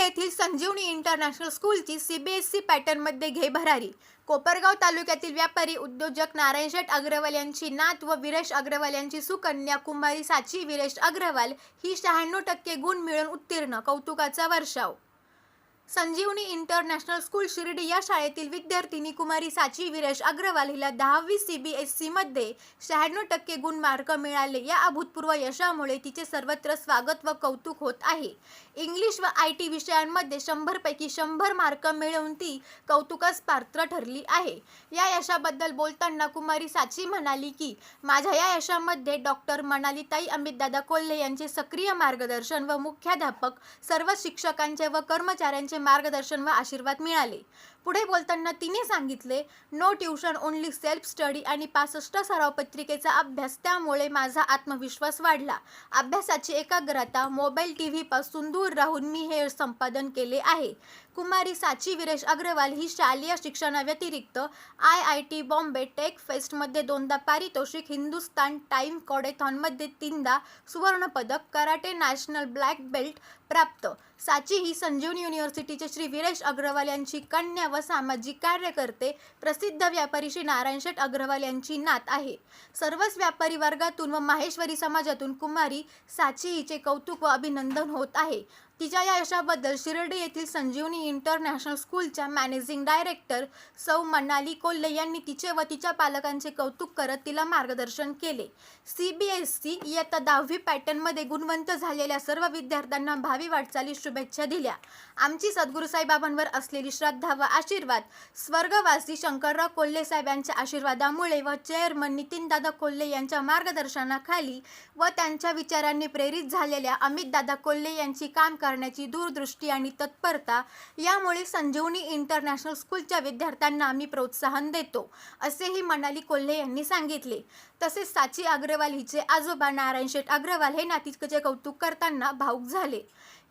येथील संजीवनी international स्कूलची CBSE पॅटर्नमध्ये घे भरारी. कोपरगाव तालुक्यातील व्यापारी उद्योजक नारायणशेठ अग्रवाल यांची नात व वीरेश अग्रवाल यांची सुकन्या कुमारी साची वीरेश अग्रवाल ही 96% गुण मिळवून उत्तीर्ण, कौतुकाचा वर्षाव. संजीवनी इंटरनॅशनल स्कूल शिर्डी या शाळेतील विद्यार्थिनी कुमारी साची वीरेश अग्रवाल हिला 10वी सीबीएसई मध्ये 96% गुण मार्क मिळाले. या अभूतपूर्व यशामुळे तिचे सर्वत्र स्वागत व कौतुक होत आहे. इंग्लिश व IT विषयांमध्ये 100 पैकी 100 मार्क मिळवून ती कौतुकास पात्र ठरली आहे. या यशाबद्दल बोलताना कुमारी साची म्हणाली की माझ्या या यशामध्ये डॉक्टर मनालीताई अमितदादा कोल्हे यांचे सक्रिय मार्गदर्शन व मुख्याध्यापक सर्व शिक्षकांचे व कर्मचाऱ्यांचे मार्गदर्शन व आशीर्वाद मिळाले. पुढे बोलताना तिने सांगितले, no tuition, only self study आणि 65 सराव पत्रिकेचा अभ्यास, त्यामुळे माझा आत्मविश्वास वाढला. अभ्यासाची एकाग्रता, मोबाईल TV पासून दूर राहून मी हे संपादन केले आहे. कुमारी साची वीरेश अग्रवाल ही शालेय शिक्षणाव्यतिरिक्त IIT बॉम्बे टेक फेस्टमध्ये 2दा पारितोषिक, हिंदुस्तान टाइम कॉडेथॉनमध्ये 3दा सुवर्णपदक, कराटे नॅशनल ब्लॅक बेल्ट प्राप्त. साची ही संजीवनी युनिव्हर्सिटीचे श्री वीरेश अग्रवाल यांची कन्या व सामाजिक कार्यकर्ते प्रसिद्ध व्यापारी श्री नारायणशेठ अग्रवाल यांची नात आहे. सर्वच व्यापारी वर्गातून व माहेश्वरी समाजातून कुमारी साची हिचे कौतुक व अभिनंदन होत आहे. तिच्या या यशाबद्दल शिर्डी येथील संजीवनी इंटरनॅशनल स्कूलच्या मॅनेजिंग डायरेक्टर सौ मनाली कोल्हे यांनी तिचे व तिच्या पालकांचे कौतुक करत तिला मार्गदर्शन केले. CBSE इयत्ता 10वी पॅटर्नमध्ये गुणवंत झालेल्या सर्व विद्यार्थ्यांना भावी वाटचालीस शुभेच्छा दिल्या. आमची सद्गुरू साईबाबांवर असलेली श्रद्धा व आशीर्वाद, स्वर्गवासी शंकरराव कोल्हे साहेब यांच्या आशीर्वादामुळे व चेअरमन नितीनदादा कोल्हे यांच्या मार्गदर्शनाखाली व त्यांच्या विचारांनी प्रेरित झालेल्या अमितदादा कोल्हे यांची काम करण्याची दूरदृष्टी आणि तत्परता, यामुळे संजीवनी इंटरनॅशनल स्कूलच्या विद्यार्थ्यांना आम्ही प्रोत्साहन देतो, असेही मनाली कोल्हे यांनी सांगितले. तसेच साची अग्रवाल हिचे आजोबा नारायणशेठ अग्रवाल हे नातीचे कौतुक करताना भावुक झाले.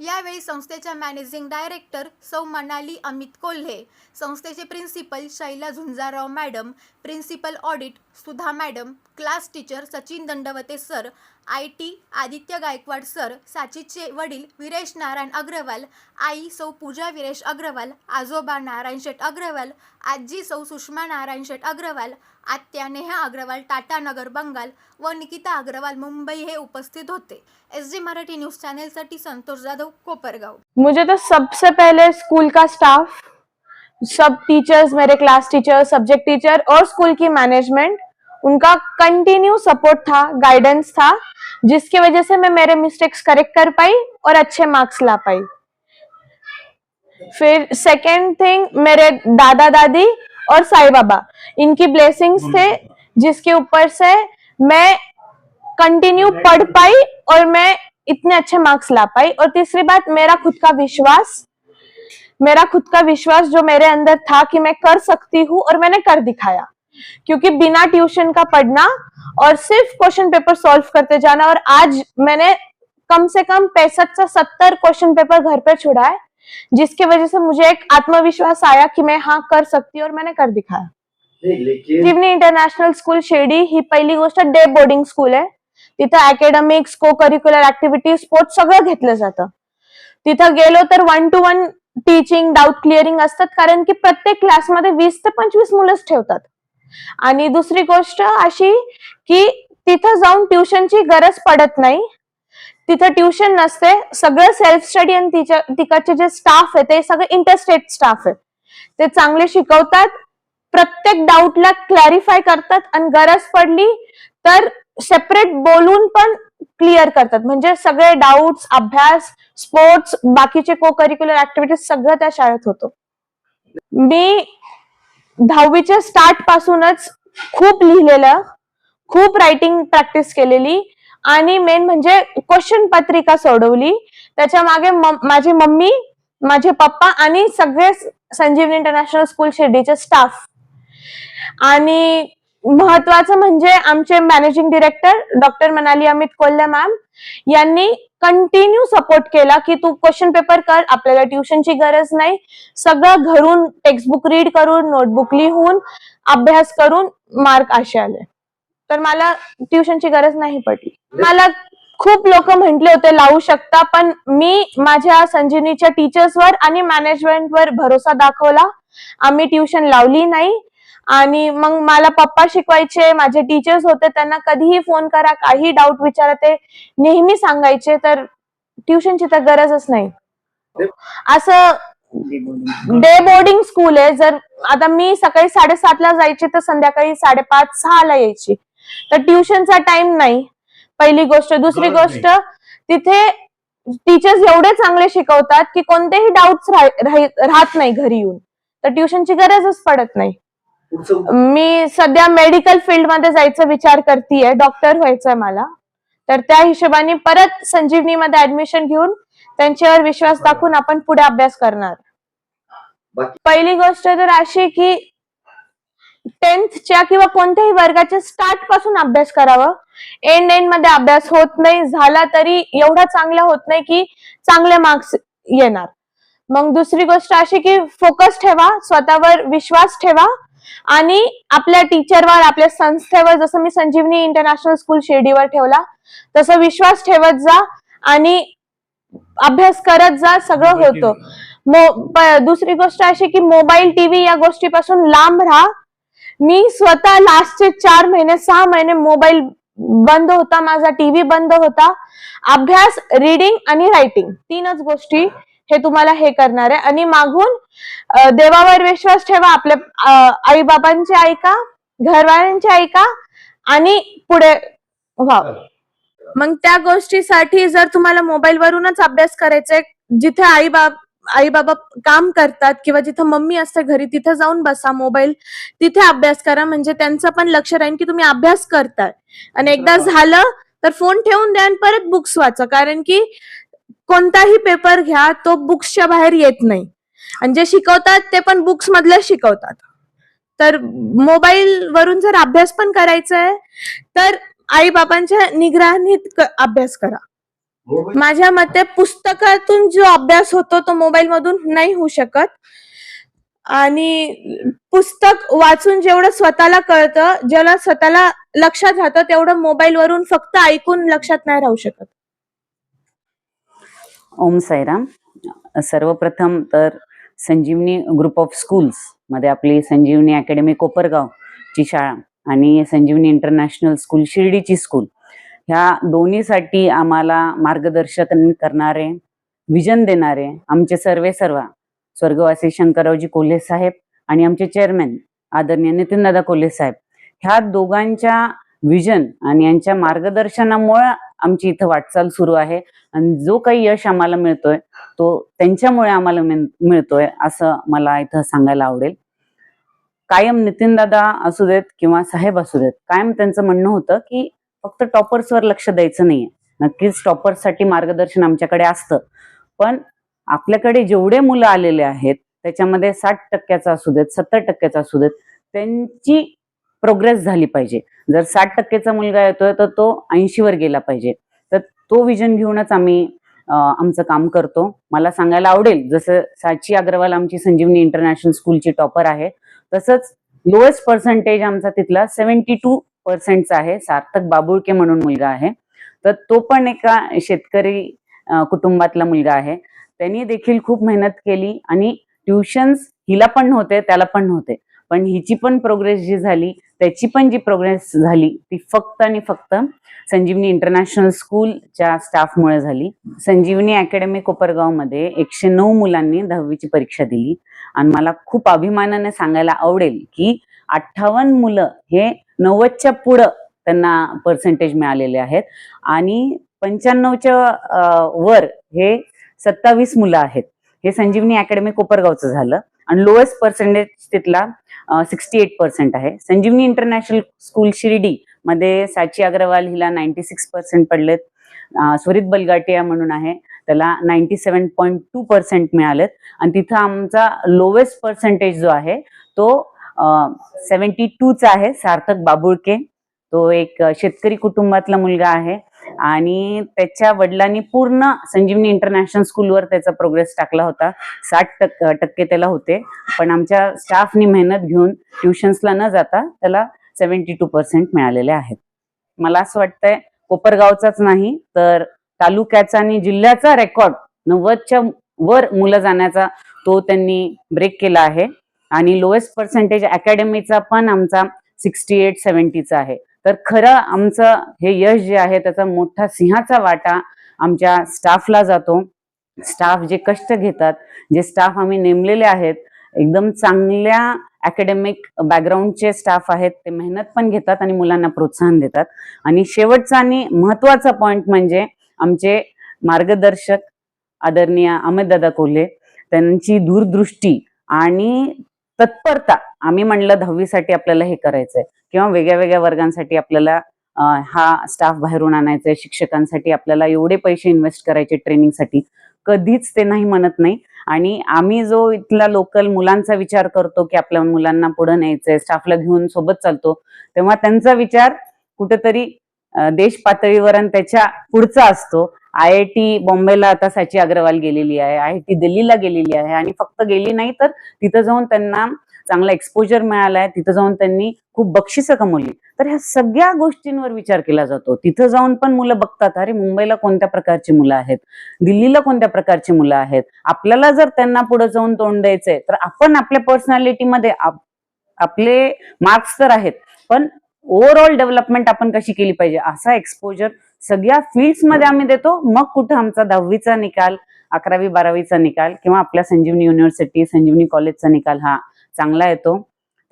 यावेळी संस्थेच्या मॅनेजिंग डायरेक्टर सौ मनाली अमित कोल्हे, संस्थेचे principal Shaila Jhunjarao madam, principal audit Sudha madam, class teacher Sachin Dandavate sir, IT Aditya Gaikwad sir, साचीचे वडील वीरेश नारायण अग्रवाल, आई सौ पूजा वीरेश अग्रवाल, आजोबा नारायणशेठ अग्रवाल, आजी सौ सुषमा नारायणशेठ अग्रवाल, आत्या नेहा अग्रवाल टाटा नगर बंगाल व निकिता अग्रवाल मुंबई हे उपस्थित होते. SG मराठी न्यूज चैनल साठी संतोष जाधव, कोपरगाव. मुझे तो सबसे पहले स्कूल का स्टाफ, सब टीचर्स, मेरे क्लास टीचर, सब्जेक्ट टीचर और स्कूल की मैनेजमेंट, उनका कंटिन्यू सपोर्ट था, गाइडेंस था, जिसकी वजह से मैं मेरे मिस्टेक्स करेक्ट कर पाई और अच्छे मार्क्स ला पाई. फिर सेकेंड थिंग, मेरे दादा दादी और साईं बाबा, इनकी ब्लेसिंग्स थे, जिसके ऊपर से मैं कंटिन्यू पढ़ पाई और मैं इतने अच्छे मार्क्स ला पाई. और तीसरी बात, मेरा खुद का विश्वास जो मेरे अंदर था कि मैं कर सकती हूँ, और मैंने कर दिखाया. क्योंकि बिना ट्यूशन का पढ़ना और सिर्फ क्वेश्चन पेपर सॉल्व करते जाना, और आज मैंने कम से कम 65 से 70 क्वेश्चन पेपर घर पे छोड़ा है, जिसकी वजह से मुझे एक आत्मविश्वास आया कि मैं हाँ कर सकती हूँ, और मैंने कर दिखाया. संजीवनी इंटरनॅशनल स्कूल शिर्डी ही पहिली गोष्ट डे बोर्डिंग स्कूल आहे. तिथं अकॅडमिक्स, को करिक्युलर ऍक्टिव्हिटी, स्पोर्ट्स सगळं घेतलं जातं. तिथं गेलो तर 1 to 1 टीचिंग, डाऊट क्लिअरिंग असतात, कारण की प्रत्येक क्लासमध्ये 20 ते 25 मुलंच ठेवतात. आणि दुसरी गोष्ट अशी की तिथं जाऊन ट्युशनची गरज पडत नाही. तिथं ट्युशन नसते, सगळं सेल्फ स्टडी, आणि तिकडचे जे स्टाफ आहे ते सगळं इंटरस्टेट स्टाफ आहे. ते चांगले शिकवतात, प्रत्येक डाऊटला क्लॅरिफाय करतात, आणि गरज पडली तर सेपरेट बोलून पण क्लिअर करतात. म्हणजे सगळे डाऊट्स, अभ्यास, स्पोर्ट्स, बाकीचे को करिक्युलर ऍक्टिव्हिटीज सगळं त्या शाळेत होतो. मी 10वीच्या स्टार्ट पासूनच खूप लिहिलेलं, खूप रायटिंग प्रॅक्टिस केलेली, आणि मेन म्हणजे क्वेश्चन पत्रिका सोडवली. त्याच्या मागे माझी मम्मी, माझे पप्पा आणि सगळे संजीवनी इंटरनॅशनल स्कूल शिर्डीचे स्टाफ. आणि महत्वाचं म्हणजे आमचे managing director doctor Manali Amit Kolhe ma'am यांनी कंटिन्यू सपोर्ट केला की तू क्वेश्चन पेपर कर, आपल्याला ट्युशनची गरज नाही, सगळं घरून टेक्स्टबुक रीड करून, नोटबुक लिहून, अभ्यास करून मार्क असे आले. तर मला ट्युशनची गरज नाही पडली. मला खूप लोक म्हटले होते लावू शकता, पण मी माझ्या संजीवनीच्या टीचर्सवर आणि मॅनेजमेंटवर भरोसा दाखवला. आम्ही ट्युशन लावली नाही. आणि मग मला पप्पा शिकवायचे, माझे टीचर्स होते, त्यांना कधीही फोन करा, काही डाऊट विचारा, ते नेहमी सांगायचे. तर ट्युशनची तर गरजच नाही. असं डे बोर्डिंग स्कूल आहे. जर आता मी सकाळी 7:30 ला जायचे तर संध्याकाळी 5:30-6 ला यायची. तर ट्युशनचा टाइम नाही, पहिली गोष्ट. दुसरी गोष्ट, तिथे टीचर्स एवढे चांगले शिकवतात की कोणतेही डाऊट्स राहत नाही घरी येऊन. तर ट्युशनची गरजच पडत नाही. मी सध्या मेडिकल फील्ड मध्ये जायचा विचार करतेय, डॉक्टर व्हायचंय मला. तर त्या हिशोबाने परत संजीवनीमध्ये ऍडमिशन घेऊन त्यांच्यावर विश्वास दाखवून आपण पुढे अभ्यास करणार. पहिली गोष्ट तर अशी की 10th किंवा कोणत्याही वर्गाच्या स्टार्ट पासून अभ्यास करावं. एंड मध्ये अभ्यास होत नाही, झाला तरी एवढा चांगला होत नाही की चांगले मार्क्स येणार. मग दुसरी गोष्ट अशी की फोकस ठेवा, स्वतःवर विश्वास ठेवा आणि आपल्या टीचरवर, आपल्या संस्थेवर, जसं मी संजीवनी इंटरनॅशनल स्कूल शिर्डीवर ठेवला तसं विश्वास ठेवत जा आणि अभ्यास करत जा, सगळं होतं. दुसरी गोष्ट अशी की मोबाईल, टीव्ही या गोष्टीपासून लांब राहा. मी स्वतः लास्टचे 4 महिने 6 महिने मोबाईल बंद होता माझा, टीव्ही बंद होता. अभ्यास, रीडिंग आणि रायटिंग, 3च गोष्टी हे तुम्हाला हे करणार आहे. आणि मागून देवावर विश्वास ठेवा, आपल्या आई बाबांचे ऐका, घरवाल्यांचे ऐका आणि पुढे व्हा. मग त्या गोष्टीसाठी जर तुम्हाला मोबाईल वरूनच अभ्यास करायचा आहे, जिथे आई बाबा काम करतात किंवा जिथे मम्मी असते घरी, तिथे जाऊन बसा, मोबाईल तिथे अभ्यास करा. म्हणजे त्यांचं पण लक्ष राहील की तुम्ही अभ्यास करताय. आणि एकदा झालं तर फोन ठेवून द्या आणि परत बुक्स वाचा. कारण की कोणताही पेपर घ्या, तो बुक्सच्या बाहेर येत नाही. आणि जे शिकवतात ते पण बुक्स मधलं शिकवतात. तर मोबाईल वरून जर अभ्यास पण करायचा आहे तर आई बाबांच्या निगराणीत अभ्यास करा. माझ्या मते पुस्तकातून जो अभ्यास होतो तो मोबाईल मधून नाही होऊ शकत. आणि पुस्तक वाचून जेवढं स्वतःला कळतं, ज्याला स्वतःला लक्षात राहतं, तेवढं मोबाईल वरून फक्त ऐकून लक्षात नाही राहू शकत. ओम साईराम. सर्वप्रथम तर संजीवनी ग्रुप ऑफ स्कूल्स मध्ये आपली संजीवनी अकॅडमी कोपरगाव ची शाळा आणि संजीवनी इंटरनॅशनल स्कूल शिर्डीची स्कूल, ह्या दोन्हीसाठी आम्हाला मार्गदर्शन करणारे, विजन देणारे आमचे सर्व स्वर्गवासी शंकररावजी कोल्हे साहेब आणि आमचे चेअरमॅन आदरणीय नितीनदादा कोल्हे साहेब, ह्या दोघांच्या विजन आणि यांच्या मार्गदर्शनामुळे आमची इथं वाटचाल सुरू आहे. आणि जो काही यश आम्हाला मिळतोय तो त्यांच्यामुळे आम्हाला मिळतोय असं मला इथं सांगायला आवडेल. कायम नितीनदादा असू देत किंवा साहेब असू देत, कायम त्यांचं म्हणणं होतं की फक्त टॉपर्सवर लक्ष द्यायचं नाहीये. नक्कीच टॉपर्ससाठी मार्गदर्शन आमच्याकडे असतं, पण आपल्याकडे जेवढे मुलं आलेले आहेत त्याच्यामध्ये 60% असू देत, 70% असू देत, त्यांची प्रोग्रेस झाली पाहिजे. जर 60%चा मुलगा येतोय तर तो 80 वर गेला पाहिजे. तर तो विजन घेऊनच आम्ही आमचं काम करतो. मला सांगायला आवडेल, जसं साची अग्रवाल आमची संजीवनी इंटरनॅशनल स्कूलची टॉपर आहे, तसंच लोएस्ट पर्सेंटेज आमचा तिथला 72% आहे. सार्थक बाबुळके म्हणून मुलगा आहे. तर तो पण एका शेतकरी कुटुंबातला मुलगा आहे. त्यांनी देखील खूप मेहनत केली आणि ट्युशन्स हिला पण नव्हते, त्याला पण नव्हते, पण हिची पण प्रोग्रेस जी झाली, त्याची पण जी प्रोग्रेस झाली ती फक्त आणि फक्त संजीवनी इंटरनॅशनल स्कूलच्या स्टाफमुळे झाली. संजीवनी अकॅडमी कोपरगाव मध्ये 109 मुलांनी 10वीची परीक्षा दिली आणि मला खूप अभिमानाने सांगायला आवडेल की 58 मुलं हे 90च्या पुढं त्यांना पर्सेंटेज मिळालेले आहेत आणि 95च्या वर हे 27 मुलं आहेत. हे संजीवनी अकॅडमी कोपरगावचं झालं. आणि लोएस्ट पर्सेंटेज तिथला 68% आहे. संजीवनी इंटरनॅशनल स्कूल शिर्डी मध्ये साची अग्रवाल हिला 96% पडलेत. स्वरित बलगाटिया म्हणून आहे, त्याला 97.2% मिळालेत. आणि तिथं आमचा लोएस्ट पर्सेंटेज जो आहे तो 72चा आहे. सार्थक बाबुळके, तो एक शेतकरी कुटुंबातला मुलगा आहे आणि त्याच्या वडिलांनी पूर्ण संजीवनी इंटरनॅशनल स्कूलवर त्याचा प्रोग्रेस टाकला होता. 60% त्याला होते, पण आमच्या स्टाफनी मेहनत घेऊन ट्युशन्सला न जाता त्याला 72% मिळालेले आहेत. मला असं वाटतंय कोपरगावचाच नाही तर तालुक्याचा आणि जिल्ह्याचा रेकॉर्ड 90च्या वर मुलं जाण्याचा तो त्यांनी ब्रेक केला आहे. आणि लोएस्ट पर्सेंटेज अकॅडमीचा पण आमचा 68-70चा आहे. तर खरं आमचं हे यश जे आहे त्याचा मोठा सिंहाचा वाटा आमच्या स्टाफला जातो. स्टाफ जे कष्ट घेतात, जे स्टाफ आम्ही नेमलेले आहेत, एकदम चांगल्या अकॅडमिक बॅकग्राऊंडचे स्टाफ आहेत, ते मेहनत पण घेतात आणि मुलांना प्रोत्साहन देतात. आणि शेवटचा आणि महत्वाचा पॉइंट म्हणजे आमचे मार्गदर्शक आदरणीय अमितदादा कोल्हे, त्यांची दूरदृष्टी आणि तत्परता. आम्ही म्हणलं 10वीसाठी आपल्याला हे करायचंय किंवा वेगळ्या वेगळ्या वर्गांसाठी आपल्याला हा स्टाफ बाहेरून आणायचंय, शिक्षकांसाठी आपल्याला एवढे पैसे इन्व्हेस्ट करायचे ट्रेनिंगसाठी, कधीच ते नाही म्हणत नाही. आणि आम्ही जो इथला लोकल मुलांचा विचार करतो की आपल्या मुलांना पुढे न्यायचंय, स्टाफला घेऊन सोबत चालतो, तेव्हा त्यांचा विचार कुठेतरी देश पातळीवर आणि त्याच्या पुढचा असतो. IIT बॉम्बेला आता साची अग्रवाल गेलेली आहे, IIT दिल्लीला गेलेली आहे आणि फक्त गेली नाही तर तिथं जाऊन त्यांना चांगला एक्सपोजर मिळालाय, तिथं जाऊन त्यांनी खूप बक्षिसं कमवली. तर ह्या सगळ्या गोष्टींवर विचार केला जातो. तिथं जाऊन पण मुलं बघतात, अरे मुंबईला कोणत्या प्रकारची मुलं आहेत, दिल्लीला कोणत्या प्रकारची मुलं आहेत. आपल्याला जर त्यांना पुढे जाऊन तोंड द्यायचंय तर आपण आपल्या पर्सनॅलिटीमध्ये आपले मार्क्स तर आहेत, पण ओव्हरऑल डेव्हलपमेंट आपण कशी केली पाहिजे असा एक्सपोजर सगळ्या फील्ड्स मध्ये आम्ही देतो. मग कुठं आमचा 10वीचा निकाल, 11वी-12वीचा निकाल किंवा आपल्या संजीवनी युनिव्हर्सिटी, संजीवनी कॉलेजचा निकाल हा चांगला येतो.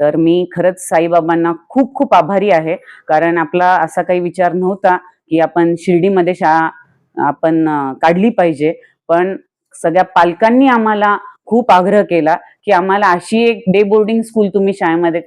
तर मी खरंच साईबाबांना खूप खूप आभारी आहे, कारण आपला असा काही विचार नव्हता की आपण शिर्डीमध्ये शाळा आपण काढली पाहिजे, पण सगळ्या पालकांनी आम्हाला खूप आग्रह केला की आम्हाला अशी एक डे बोर्डिंग स्कूल तुम्ही शाळेमध्ये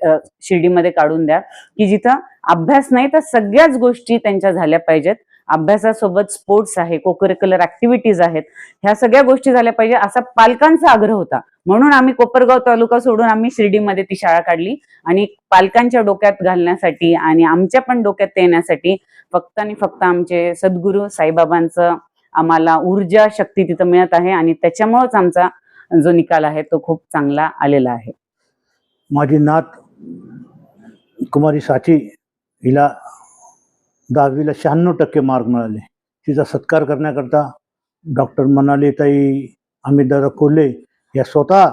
शिर्डीमध्ये काढून द्या की जिथं अभ्यास नाही तर सगळ्याच गोष्टी त्यांच्या झाल्या पाहिजेत. अभ्यासासोबत स्पोर्ट्स आहे, कोकरिक्युलर ऍक्टिव्हिटीज आहेत, ह्या सगळ्या गोष्टी झाल्या पाहिजे असा पालकांचा आग्रह होता. म्हणून आम्ही कोपरगाव तालुका सोडून आम्ही शिर्डीमध्ये ती शाळा काढली आणि पालकांच्या डोक्यात घालण्यासाठी आणि आमच्या पण डोक्यात येण्यासाठी फक्त आणि फक्त आमचे सद्गुरू साईबाबांचं आम्हाला ऊर्जा शक्ती तिथं मिळत आहे आणि त्याच्यामुळेच आमचा जो निकाल आहे तो खूप चांगला आलेला आहे. माझी नात कुमारी साची, हिला 10वीला 96% मार्क मिळाले. तिचा सत्कार करण्याकरता डॉक्टर मनालीताई अमितदादा कोल्हे या स्वतः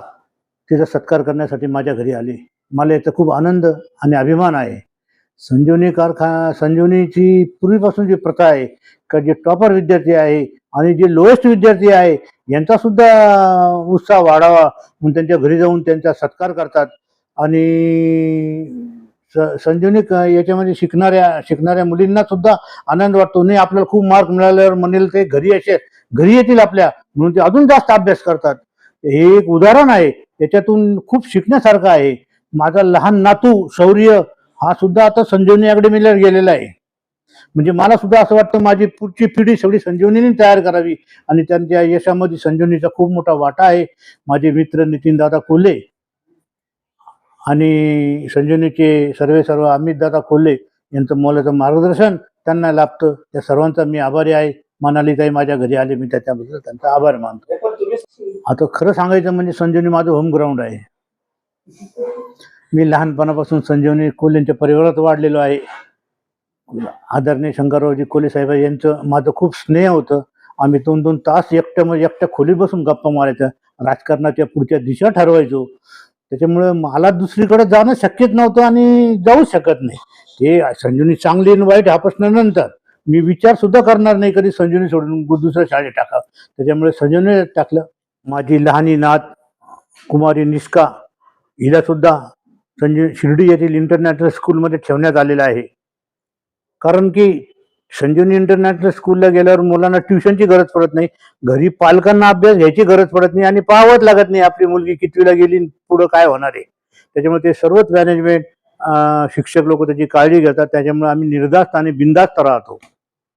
तिचा सत्कार करण्यासाठी माझ्या घरी आले. मला याचा खूप आनंद आणि अभिमान आहे. संजीवनीची पूर्वीपासून जी प्रथा आहे का जे टॉपर विद्यार्थी आहे आणि जे लोएस्ट विद्यार्थी आहे यांचा सुद्धा उत्साह वाढावा म्हणून त्यांच्या घरी जाऊन त्यांचा सत्कार करतात. आणि संजीवनी याच्यामध्ये शिकणाऱ्या मुलींना सुद्धा आनंद वाटतो. नाही आपल्याला खूप मार्क मिळाल्यावर म्हणेल ते घरी येतील आपल्या, म्हणून ते अजून जास्त अभ्यास करतात. हे एक उदाहरण आहे, त्याच्यातून खूप शिकण्यासारखं आहे. माझा लहान नातू शौर्य हा सुद्धा आता संजीवनी अकॅडमीला गेलेला आहे. म्हणजे मला सुद्धा असं वाटतं माझी पुढची पिढी सगळी संजीवनीने तयार करावी आणि त्यांच्या यशामध्ये संजीवनीचा खूप मोठा वाटा आहे. माझे मित्र नितीनदादा कोल्हे आणि संजीवनीचे सर्व अमितदादा कोल्हे यांचं मोलाचं मार्गदर्शन त्यांना लाभतं. त्या सर्वांचा मी आभारी आहे. मनालीताई माझ्या घरी आले, मी त्याच्याबद्दल त्यांचा आभार मानतो. आता खरं सांगायचं म्हणजे संजीवनी माझं होम ग्राउंड आहे. मी लहानपणापासून संजीवनी कोल्हेंच्या परिवारात वाढलेलो आहे. आदरणीय शंकररावजी कोल्हे साहेब यांचं माझं खूप स्नेह होतं. आम्ही 2-2 तास एकट्या खोलीत बसून गप्पा मारायच्या, राजकारणाच्या पुढच्या दिशा ठरवायचो. त्याच्यामुळे मला दुसरीकडे जाणं शक्यच नव्हतं आणि जाऊच शकत नाही. ते संजीवनी चांगली आणि वाईट हा प्रश्न नंतर, मी विचार सुद्धा करणार नाही कधी संजीवनी सोडून दुसऱ्या शाळेत टाकावं. त्याच्यामुळे संजीवनी टाकलं. माझी लहानी नात कुमारी निष्का, हिला सुद्धा शिर्डी येथील इंटरनॅशनल स्कूलमध्ये ठेवण्यात आलेलं आहे. कारण की संजीवनी इंटरनॅशनल स्कूलला गेल्यावर मुलांना ट्युशनची गरज पडत नाही, घरी पालकांना अभ्यास घ्यायची गरज पडत नाही आणि पाहावंच लागत नाही आपली मुलगी कितवीला गेली, पुढं काय होणार आहे. त्याच्यामुळे ते सर्वच मॅनेजमेंट शिक्षक लोक त्याची काळजी घेतात. त्याच्यामुळे आम्ही निर्धास्त आणि बिनधास्त राहतो.